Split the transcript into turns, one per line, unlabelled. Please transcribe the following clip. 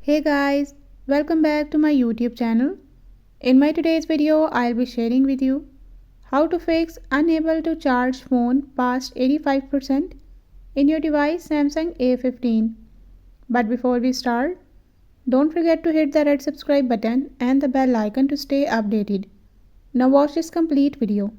Hey guys, welcome back to my YouTube channel. In my today's video, I'll be sharing with you how to fix unable to charge phone past 85% in your device Samsung A15. But before we start, don't forget to hit the red subscribe button and the bell icon to stay updated. Now watch this complete video.